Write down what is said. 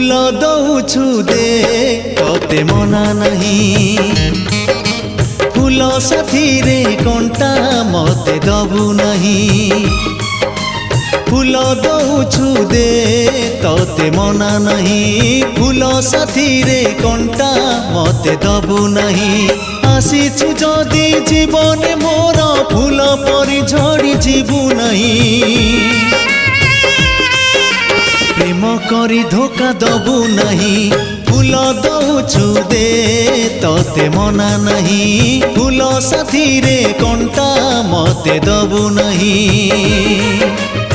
फूल दौछु दे तोते मना नहीं फूल साथी रे कंटा मते दबु नहीं फूल दौछु दे तोते मना नहीं फूल साथी रे कंटा मते दबु नहीं आसीछु जदि जीवन मोर फूल परि झड़ी जीवु नहीं प्रेम करी धोखा दबु नहीं फूल दौछु दे तोते मना नहीं फूल साथी रे कंटा मते दबु नहीं।